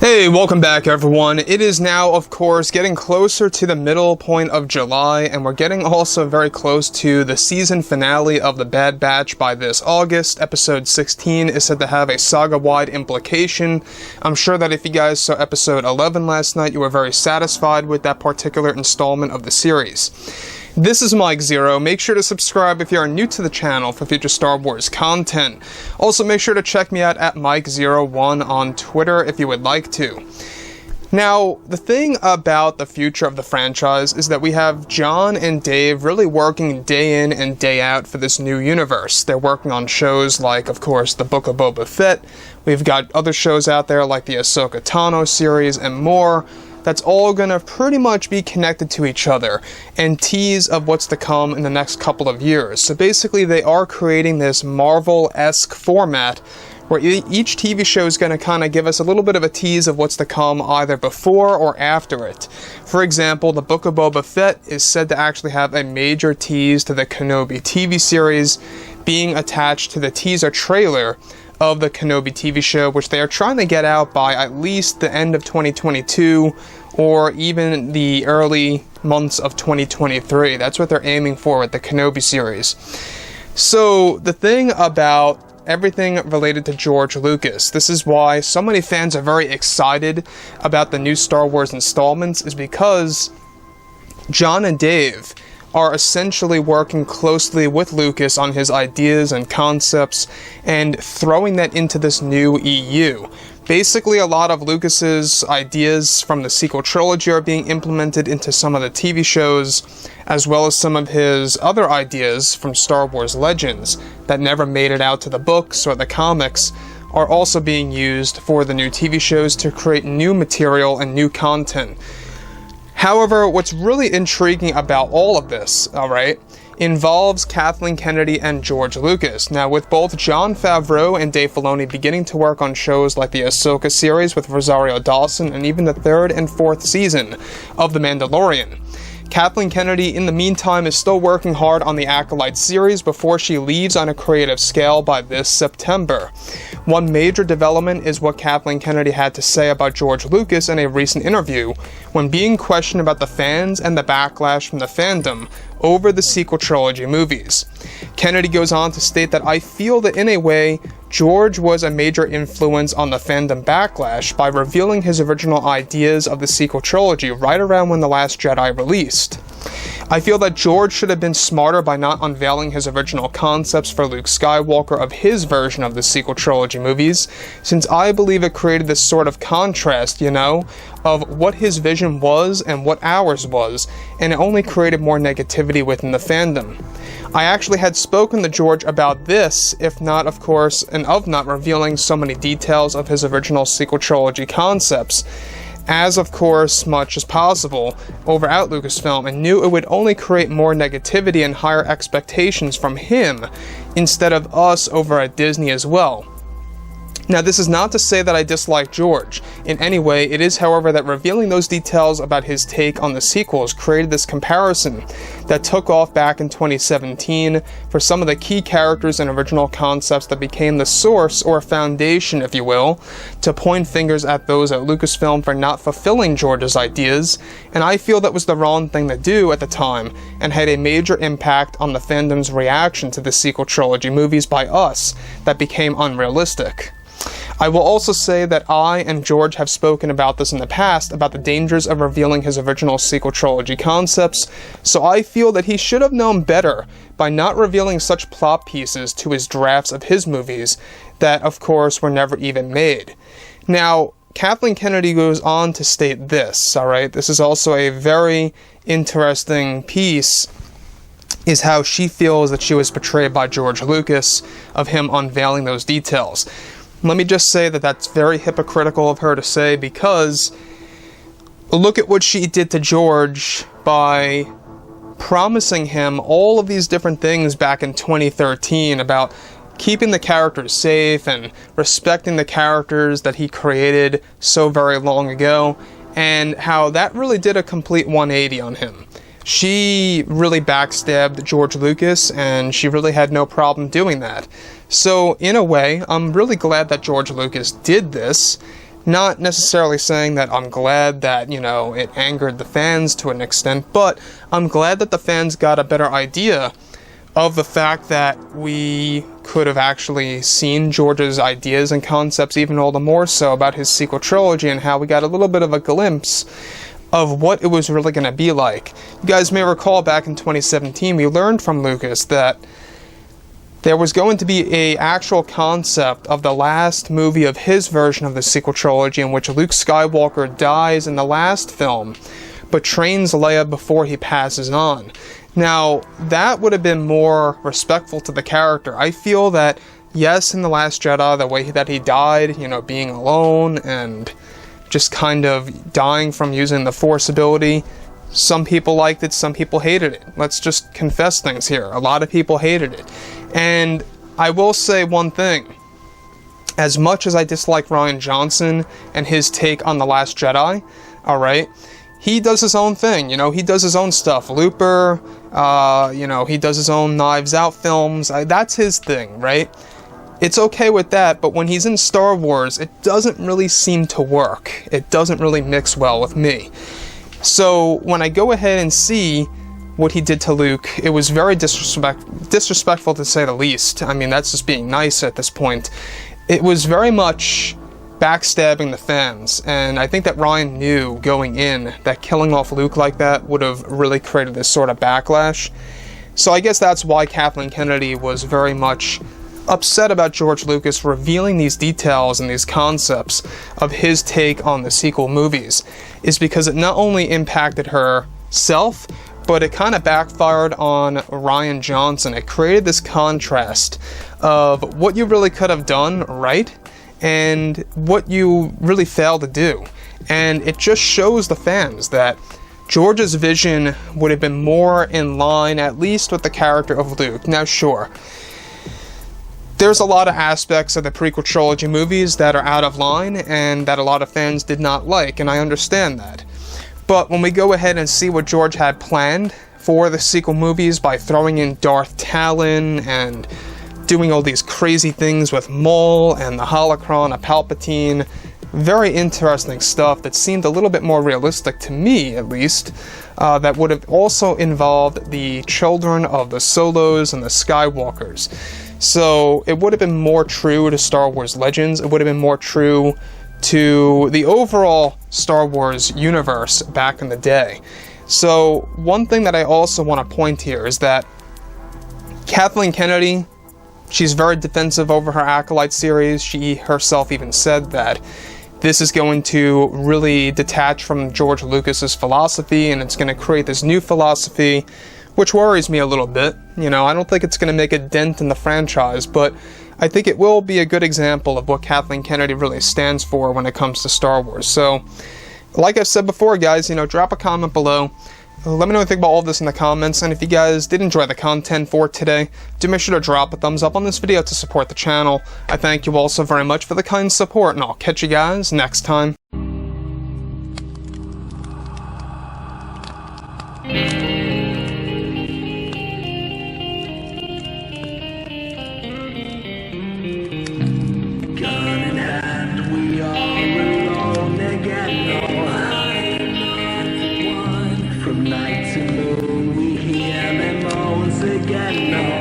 Hey, welcome back everyone. It is now, of course, getting closer to the middle point of July, and we're getting also very close to the season finale of The Bad Batch by this August. Episode 16 is said to have a saga-wide implication. I'm sure that if you guys saw episode 11 last night, you were very satisfied with that particular installment of the series. This is Mike Zero. Make sure to subscribe if you are new to the channel for future Star Wars content. Also, make sure to check me out at Mike01 on Twitter if you would like to. Now, the thing about the future of the franchise is that we have John and Dave really working day in and day out for this new universe. They're working on shows like, of course, the Book of Boba Fett. We've got other shows out there like the Ahsoka Tano series and more. That's all going to pretty much be connected to each other and tease of what's to come in the next couple of years. So basically they are creating this Marvel-esque format where each TV show is going to kind of give us a little bit of a tease of what's to come either before or after it. For example, the Book of Boba Fett is said to actually have a major tease to the Kenobi TV series being attached to the teaser trailer of the Kenobi TV show, which they are trying to get out by at least the end of 2022 or even the early months of 2023. That's what they're aiming for with the Kenobi series. So the thing about everything related to George Lucas, this is why so many fans are very excited about the new Star Wars installments, is because John and Dave are essentially working closely with Lucas on his ideas and concepts and throwing that into this new EU. Basically, a lot of Lucas's ideas from the sequel trilogy are being implemented into some of the TV shows, as well as some of his other ideas from Star Wars Legends that never made it out to the books or the comics are also being used for the new TV shows to create new material and new content. However, what's really intriguing about all of this, alright, involves Kathleen Kennedy and George Lucas. Now, with both Jon Favreau and Dave Filoni beginning to work on shows like the Ahsoka series with Rosario Dawson and even the third and fourth season of The Mandalorian, Kathleen Kennedy, in the meantime, is still working hard on the Acolyte series before she leaves on a creative scale by this September. One major development is what Kathleen Kennedy had to say about George Lucas in a recent interview when being questioned about the fans and the backlash from the fandom over the sequel trilogy movies. Kennedy goes on to state that, "I feel that in a way, George was a major influence on the fandom backlash by revealing his original ideas of the sequel trilogy right around when The Last Jedi released. I feel that George should have been smarter by not unveiling his original concepts for Luke Skywalker of his version of the sequel trilogy movies, since I believe it created this sort of contrast, of what his vision was and what ours was, and it only created more negativity within the fandom. I actually had spoken to George about this, if not, of course, and of not revealing so many details of his original sequel trilogy concepts, as of course much as possible over at Lucasfilm, and knew it would only create more negativity and higher expectations from him instead of us over at Disney as well. Now, this is not to say that I dislike George in any way. It is, however, that revealing those details about his take on the sequels created this comparison that took off back in 2017 for some of the key characters and original concepts that became the source or foundation, if you will, to point fingers at those at Lucasfilm for not fulfilling George's ideas, and I feel that was the wrong thing to do at the time and had a major impact on the fandom's reaction to the sequel trilogy movies by us that became unrealistic. I will also say that I and George have spoken about this in the past, about the dangers of revealing his original sequel trilogy concepts, so I feel that he should have known better by not revealing such plot pieces to his drafts of his movies that, of course, were never even made. Now, Kathleen Kennedy goes on to state this, alright? This is also a very interesting piece, is how she feels that she was portrayed by George Lucas, of him unveiling those details. Let me just say that that's very hypocritical of her to say, because look at what she did to George by promising him all of these different things back in 2013 about keeping the characters safe and respecting the characters that he created so very long ago, and how that really did a complete 180 on him. She really backstabbed George Lucas, and she really had no problem doing that. So, in a way, I'm really glad that George Lucas did this, Not necessarily saying that I'm glad that, you know, it angered the fans to an extent, but I'm glad that the fans got a better idea of the fact that we could have actually seen George's ideas and concepts even all the more so about his sequel trilogy, and how we got a little bit of a glimpse of what it was really going to be like. You guys may recall back in 2017, we learned from Lucas that there was going to be an actual concept of the last movie of his version of the sequel trilogy, in which Luke Skywalker dies in the last film, but trains Leia before he passes on. Now, that would have been more respectful to the character. I feel that, yes, in The Last Jedi, the way that he died, you know, being alone and just kind of dying from using the Force ability, some people liked it, some people hated it. Let's just confess things here. A lot of people hated it. And I will say one thing. As much as I dislike Rian Johnson and his take on The Last Jedi, alright, he does his own thing, you know, he does his own stuff. Looper, you know, he does his own Knives Out films. That's his thing, right? It's okay with that, but when he's in Star Wars, it doesn't really seem to work. It doesn't really mix well with me. So when I go ahead and see what he did to Luke, it was very disrespectful to say the least. I mean, that's just being nice at this point. It was very much backstabbing the fans, and I think that Rian knew going in that killing off Luke like that would have really created this sort of backlash. So I guess that's why Kathleen Kennedy was very much upset about George Lucas revealing these details and these concepts of his take on the sequel movies, is because it not only impacted herself, but it kind of backfired on Rian Johnson. It created this contrast of what you really could have done right and what you really failed to do. And it just shows the fans that George's vision would have been more in line, at least with the character of Luke. Now, sure, there's a lot of aspects of the prequel trilogy movies that are out of line and that a lot of fans did not like, and I understand that. But when we go ahead and see what George had planned for the sequel movies by throwing in Darth Talon and doing all these crazy things with Maul and the holocron of Palpatine, very interesting stuff that seemed a little bit more realistic to me, at least, that would have also involved the children of the Solos and the Skywalkers. So it would have been more true to Star Wars Legends. It would have been more true to the overall Star Wars universe back in the day. So one thing that I also want to point here is that Kathleen Kennedy, she's very defensive over her Acolyte series. She herself even said that this is going to really detach from George Lucas's philosophy, and it's going to create this new philosophy, which worries me a little bit. You know, I don't think it's going to make a dent in the franchise, but I think it will be a good example of what Kathleen Kennedy really stands for when it comes to Star Wars. So, like I've said before, guys, you know, drop a comment below. Let me know what you think about all of this in the comments, and if you guys did enjoy the content for today, do make sure to drop a thumbs up on this video to support the channel. I thank you all so very much for the kind support, and I'll catch you guys next time. Gun in hand, we are alone again. From night to moon, we hear them moans again.